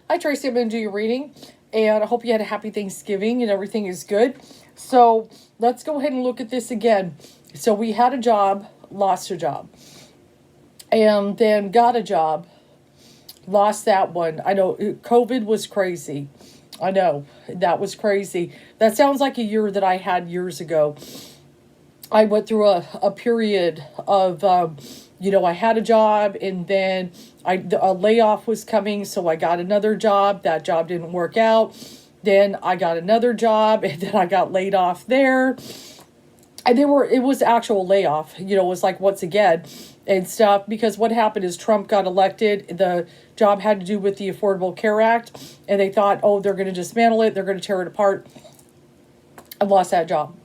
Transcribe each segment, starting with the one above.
Hi, Tracy. I'm going to do your reading, and I hope you had a happy Thanksgiving and everything is good. So, let's go ahead and look at this again. So, we had a job, lost a job, and then got a job, lost that one. I know COVID was crazy. I know that was crazy. That sounds like a year that I had years ago. I went through a period of, I had a job, and then a layoff was coming, so I got another job. That job didn't work out. Then I got another job, and then I got laid off there. And it was actual layoff, it was like once again and stuff, because what happened is Trump got elected. The job had to do with the Affordable Care Act, and they thought, oh, they're going to dismantle it, they're going to tear it apart. I lost that job.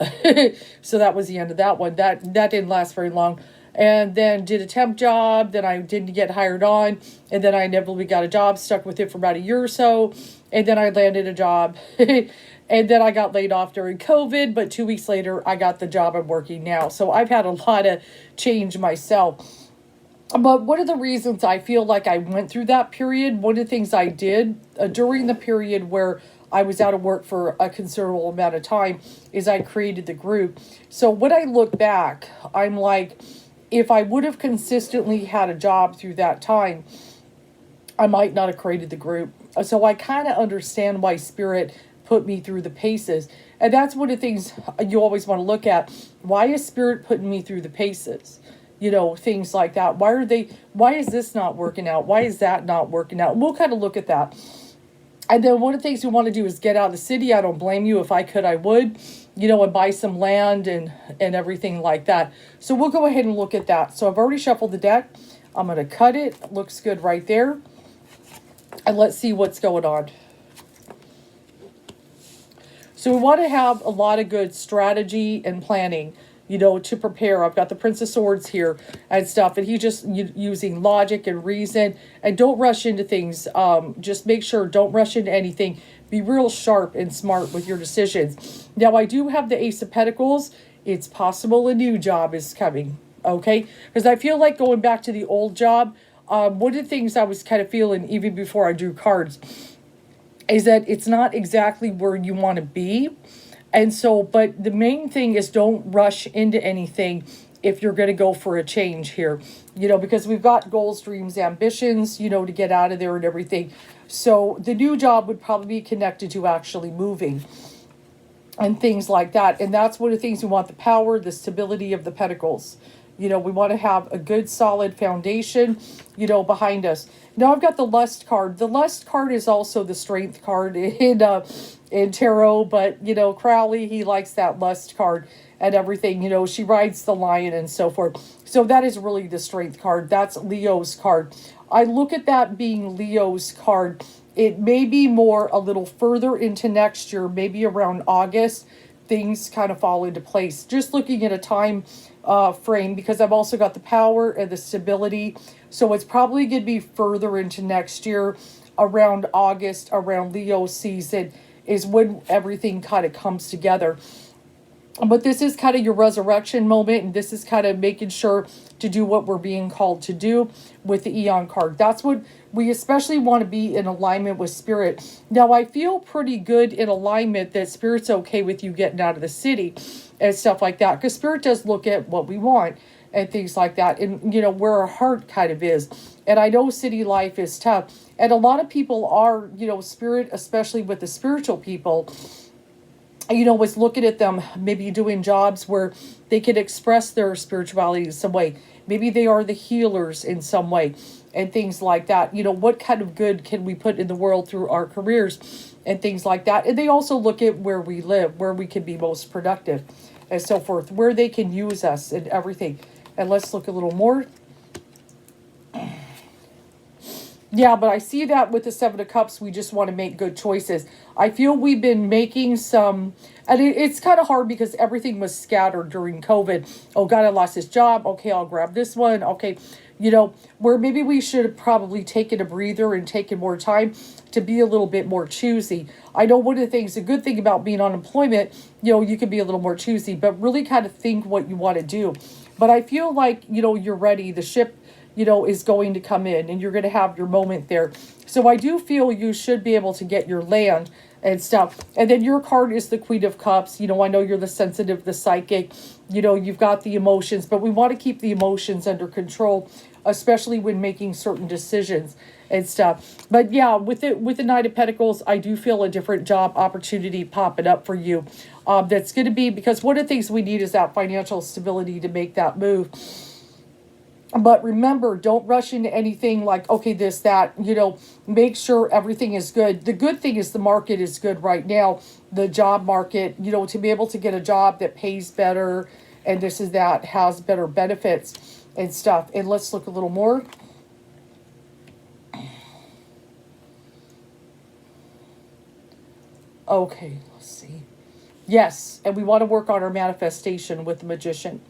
So that was the end of that one. That didn't last very long. And then did a temp job. Then I didn't get hired on. And then I inevitably got a job, stuck with it for about a year or so. And then I landed a job. And then I got laid off during COVID. But 2 weeks later, I got the job I'm working now. So I've had a lot of change myself. But one of the reasons I feel like I went through that period, one of the things I did during the period where I was out of work for a considerable amount of time, is I created the group. So when I look back, I'm like, if I would have consistently had a job through that time, I might not have created the group. So I kind of understand why Spirit put me through the paces. And that's one of the things you always want to look at. Why is Spirit putting me through the paces? Things like that. Why is this not working out? Why is that not working out? We'll kind of look at that. And then one of the things we want to do is get out of the city. I don't blame you. If I could, I would, and buy some land and everything like that. So we'll go ahead and look at that. So I've already shuffled the deck. I'm going to cut it. It looks good right there. And let's see what's going on. So we want to have a lot of good strategy and planning, to prepare. I've got the Prince of Swords here and stuff, and he's just using logic and reason. And don't rush into things. Just make sure, don't rush into anything. Be real sharp and smart with your decisions. Now, I do have the Ace of Pentacles. It's possible a new job is coming, okay? Because I feel like going back to the old job, one of the things I was kind of feeling even before I drew cards is that it's not exactly where you want to be. And so, but the main thing is don't rush into anything if you're going to go for a change here, because we've got goals, dreams, ambitions, to get out of there and everything. So the new job would probably be connected to actually moving and things like that. And that's one of the things we want: the power, the stability of the pentacles. We want to have a good solid foundation, behind us. Now I've got the Lust card. The Lust card is also the Strength card in tarot, but Crowley, he likes that Lust card and everything. She rides the lion and so forth. So that is really the Strength card. That's Leo's card. I look at that being Leo's card. It may be more a little further into next year, maybe around August, things kind of fall into place. Just looking at a time frame, because I've also got the power and the stability. So it's probably going to be further into next year, around August, around Leo season, is when everything kind of comes together. But this is kind of your resurrection moment, and this is kind of making sure to do what we're being called to do with the Eon card. That's what we especially want to be in alignment with Spirit. Now, I feel pretty good in alignment that Spirit's okay with you getting out of the city and stuff like that, because Spirit does look at what we want and things like that, and where our heart kind of is. And I know city life is tough, and a lot of people are, Spirit, especially with the spiritual people, was looking at them maybe doing jobs where they could express their spirituality in some way. Maybe they are the healers in some way and things like that. What kind of good can we put in the world through our careers and things like that. And they also look at where we live, where we can be most productive and so forth, where they can use us and everything. And let's look a little more. Yeah, but I see that with the Seven of Cups, we just want to make good choices. I feel we've been making some, and it's kind of hard because everything was scattered during COVID. Oh God, I lost this job. Okay, I'll grab this one. Okay, where maybe we should have probably taken a breather and taken more time to be a little bit more choosy. I know one of the things, a good thing about being on unemployment, you can be a little more choosy, but really kind of think what you want to do. But I feel like, you're ready. The ship is going to come in, and you're going to have your moment there. So I do feel you should be able to get your land and stuff. And then your card is the Queen of Cups. I know you're the sensitive, the psychic, you've got the emotions, but we want to keep the emotions under control, especially when making certain decisions and stuff. But yeah, with the Knight of Pentacles, I do feel a different job opportunity popping up for you. That's going to be, because one of the things we need is that financial stability to make that move. But remember, don't rush into anything like, okay, this, that, make sure everything is good. The good thing is the market is good right now. The job market, to be able to get a job that pays better and this is that, has better benefits and stuff. And let's look a little more. Okay, let's see. Yes, and we want to work on our manifestation with the Magician.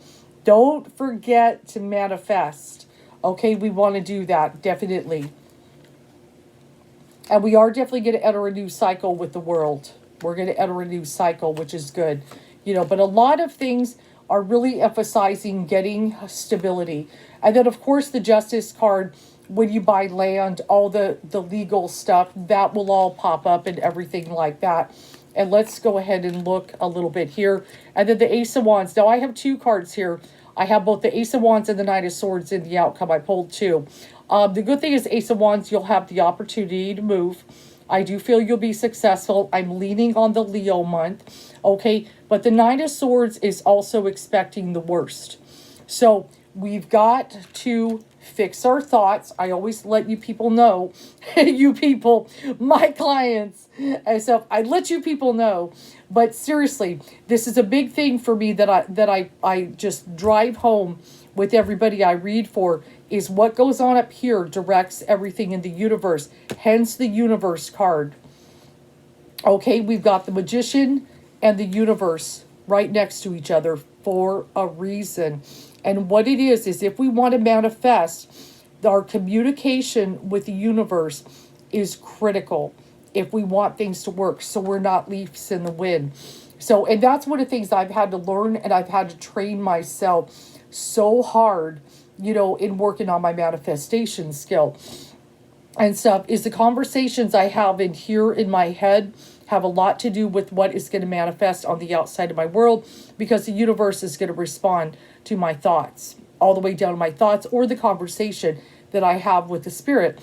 Don't forget to manifest. Okay, we want to do that, definitely. And we are definitely going to enter a new cycle with the world. We're going to enter a new cycle, which is good. But a lot of things are really emphasizing getting stability. And then, of course, the Justice card, when you buy land, all the legal stuff, that will all pop up and everything like that. And let's go ahead and look a little bit here. And then the Ace of Wands. Now, I have two cards here. I have both the Ace of Wands and the Knight of Swords in the outcome. I pulled two. The good thing is Ace of Wands, you'll have the opportunity to move. I do feel you'll be successful. I'm leaning on the Leo month. Okay, but the Knight of Swords is also expecting the worst. So we've got to fix our thoughts. I always let you people know, you people, my clients, and so I let you people know. But seriously, this is a big thing for me that I just drive home with everybody I read for, is what goes on up here directs everything in the universe. Hence the Universe card. Okay, we've got the Magician and the Universe right next to each other for a reason. And what it is if we want to manifest, our communication with the universe is critical if we want things to work, so we're not leaves in the wind. So, and that's one of the things I've had to learn, and I've had to train myself so hard, in working on my manifestation skill and stuff, is the conversations I have in here in my head have a lot to do with what is going to manifest on the outside of my world, because the universe is going to respond to my thoughts, all the way down to my thoughts or the conversation that I have with the spirit.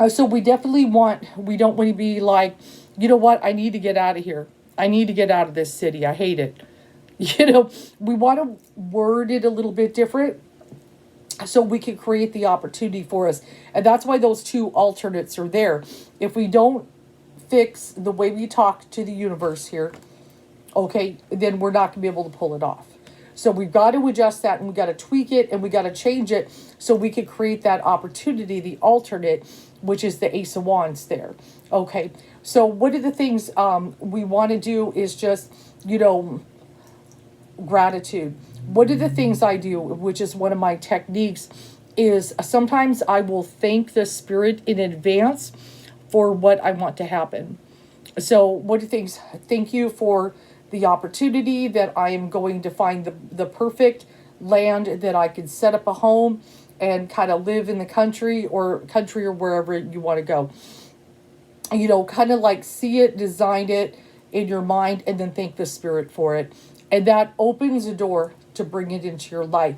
So we don't want to be like, you know what, I need to get out of here. I need to get out of this city. I hate it. We want to word it a little bit different so we can create the opportunity for us. And that's why those two alternates are there. If we don't fix the way we talk to the universe here, okay, then we're not going to be able to pull it off. So we've got to adjust that, and we got to tweak it, and we got to change it so we can create that opportunity, the alternate, which is the Ace of Wands there. Okay, so one of the things we want to do is just, gratitude. One of the things I do, which is one of my techniques, is sometimes I will thank the spirit in advance for what I want to happen. So one of the things, thank you for the opportunity that I am going to find the perfect land that I can set up a home and kind of live in the country or wherever you want to go. Kind of like see it, design it in your mind, and then thank the spirit for it. And that opens a door to bring it into your life.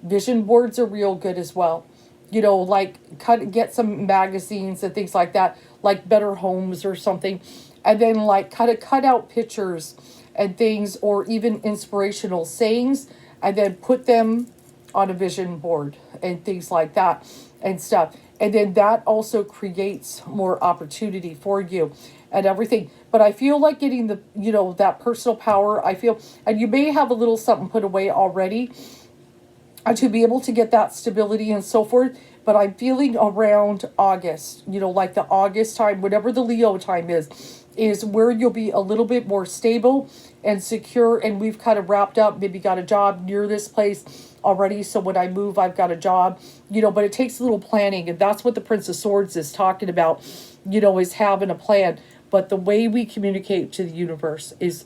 Vision boards are real good as well. Get some magazines and things like that, like Better Homes or something. And then cut out pictures and things, or even inspirational sayings, and then put them on a vision board and things like that and stuff. And then that also creates more opportunity for you and everything. But I feel like getting the, that personal power, I feel, and you may have a little something put away already to be able to get that stability and so forth. But I'm feeling around August, like the August time, whatever the Leo time is where you'll be a little bit more stable and secure. And we've kind of wrapped up, maybe got a job near this place already. So when I move, I've got a job, but it takes a little planning. And that's what the Prince of Swords is talking about, is having a plan. But the way we communicate to the universe is,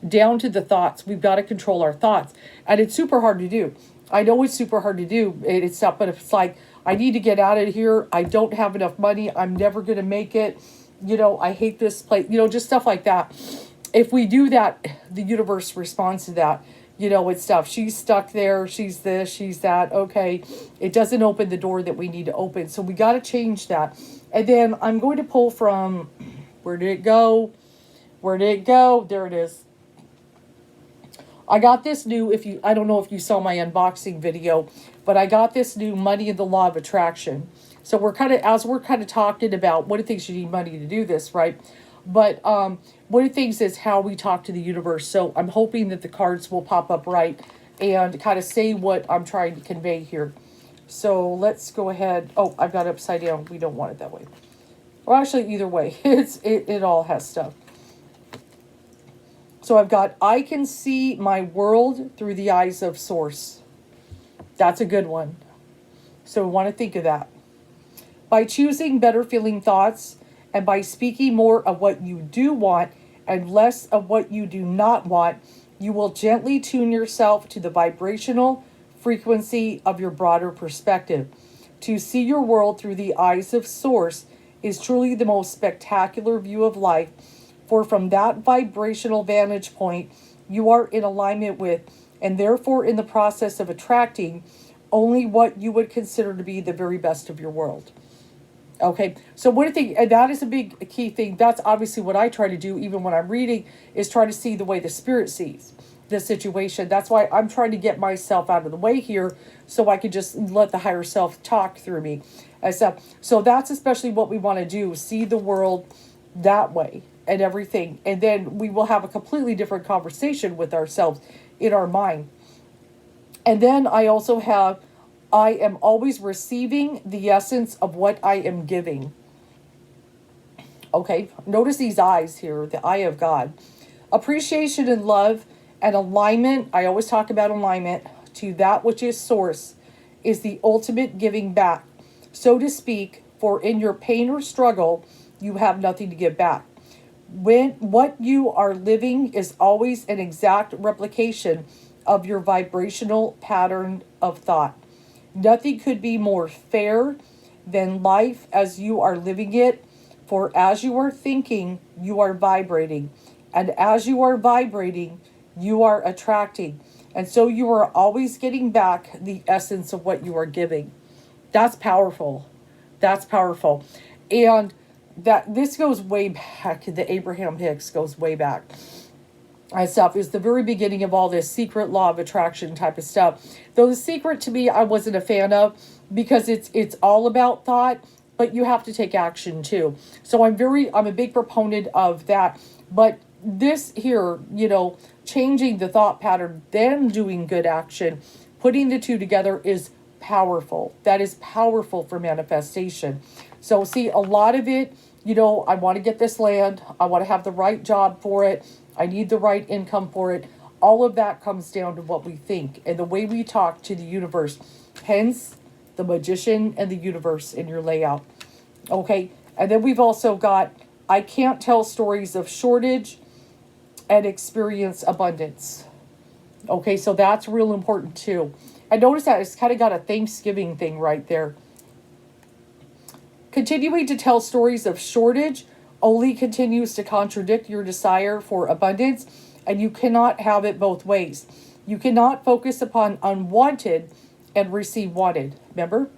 down to the thoughts. We've got to control our thoughts. And it's super hard to do. I know it's super hard to do. It's stuff, but if it's like, I need to get out of here. I don't have enough money. I'm never going to make it. I hate this place. Just stuff like that. If we do that, the universe responds to that. It's stuff. She's stuck there. She's this, she's that. Okay. It doesn't open the door that we need to open. So we got to change that. And then I'm going to pull from, where did it go? Where did it go? There it is. I got this new, I don't know if you saw my unboxing video, but I got this new Money and the Law of Attraction. So we're kind of talking about what are things you need money to do this, right? But one of the things is how we talk to the universe. So I'm hoping that the cards will pop up right and kind of say what I'm trying to convey here. So let's go ahead. Oh, I've got it upside down. We don't want it that way. Well, actually, either way, it all has stuff. So I've got, I can see my world through the eyes of Source. That's a good one. So we want to think of that. By choosing better feeling thoughts and by speaking more of what you do want and less of what you do not want, you will gently tune yourself to the vibrational frequency of your broader perspective. To see your world through the eyes of Source is truly the most spectacular view of life. For from that vibrational vantage point, you are in alignment with, and therefore in the process of attracting, only what you would consider to be the very best of your world. Okay, so one thing, and that is a big key thing. That's obviously what I try to do, even when I'm reading, is try to see the way the spirit sees the situation. That's why I'm trying to get myself out of the way here, so I can just let the higher self talk through me. So that's especially what we want to do, see the world that way and everything. And then we will have a completely different conversation with ourselves in our mind. And then I also have, I am always receiving the essence of what I am giving. Okay, notice these eyes here, the eye of God. Appreciation and love and alignment, I always talk about alignment, to that which is Source, is the ultimate giving back, so to speak, for in your pain or struggle, you have nothing to give back. When what you are living is always an exact replication of your vibrational pattern of thought. Nothing could be more fair than life as you are living it, for as you are thinking, you are vibrating, and as you are vibrating, you are attracting, and so you are always getting back the essence of what you are giving. That's powerful. That's powerful. And that this goes way back. The Abraham Hicks goes way back. And stuff is the very beginning of all this secret law of attraction type of stuff. Though the secret to me, I wasn't a fan of, because it's all about thought, but you have to take action too. So I'm a big proponent of that. But this here, changing the thought pattern, then doing good action, putting the two together is powerful. That is powerful for manifestation. So see, a lot of it, I want to get this land. I want to have the right job for it. I need the right income for it. All of that comes down to what we think and the way we talk to the universe. Hence, the Magician and the universe in your layout. Okay, and then we've also got, I can't tell stories of shortage and experience abundance. Okay, so that's real important too. And notice that it's kind of got a Thanksgiving thing right there. Continuing to tell stories of shortage only continues to contradict your desire for abundance, and you cannot have it both ways. You cannot focus upon unwanted and receive wanted. Remember?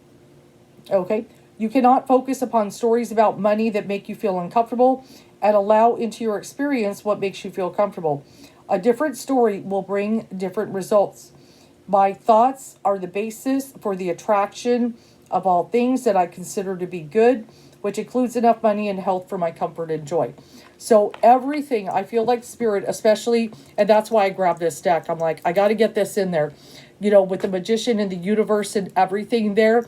Okay. You cannot focus upon stories about money that make you feel uncomfortable and allow into your experience what makes you feel comfortable. A different story will bring different results. My thoughts are the basis for the attraction of all things that I consider to be good, which includes enough money and health for my comfort and joy. So everything, I feel like Spirit, especially, and that's why I grabbed this deck. I'm like, I got to get this in there. With the Magician and the universe and everything there,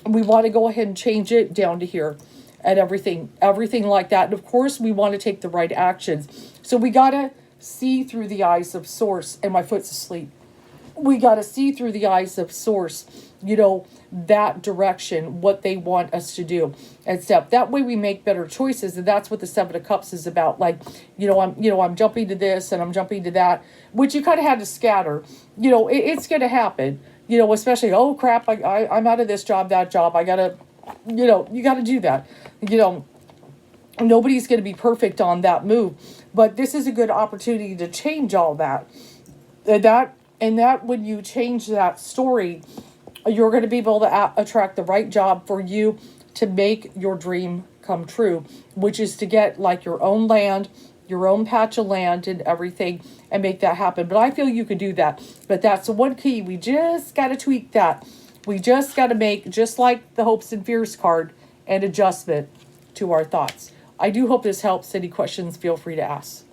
we want to go ahead and change it down to here and everything like that. And of course, we want to take the right actions. So we got to see through the eyes of Source, and my foot's asleep. we got to see through the eyes of source, that direction, what they want us to do and stuff. That way we make better choices. And that's what the Seven of Cups is about. Like, I'm jumping to this and I'm jumping to that, which you kind of had to scatter. It's going to happen, especially, oh crap, I'm out of this job, that job. I got to, you got to do that. Nobody's going to be perfect on that move, but this is a good opportunity to change all that. And that when you change that story, you're going to be able to attract the right job for you to make your dream come true, which is to get like your own land, your own patch of land and everything, and make that happen. But I feel you could do that. But that's the one key. We just got to tweak that. We just got to make, just like the hopes and fears card, an adjustment to our thoughts. I do hope this helps. Any questions, feel free to ask.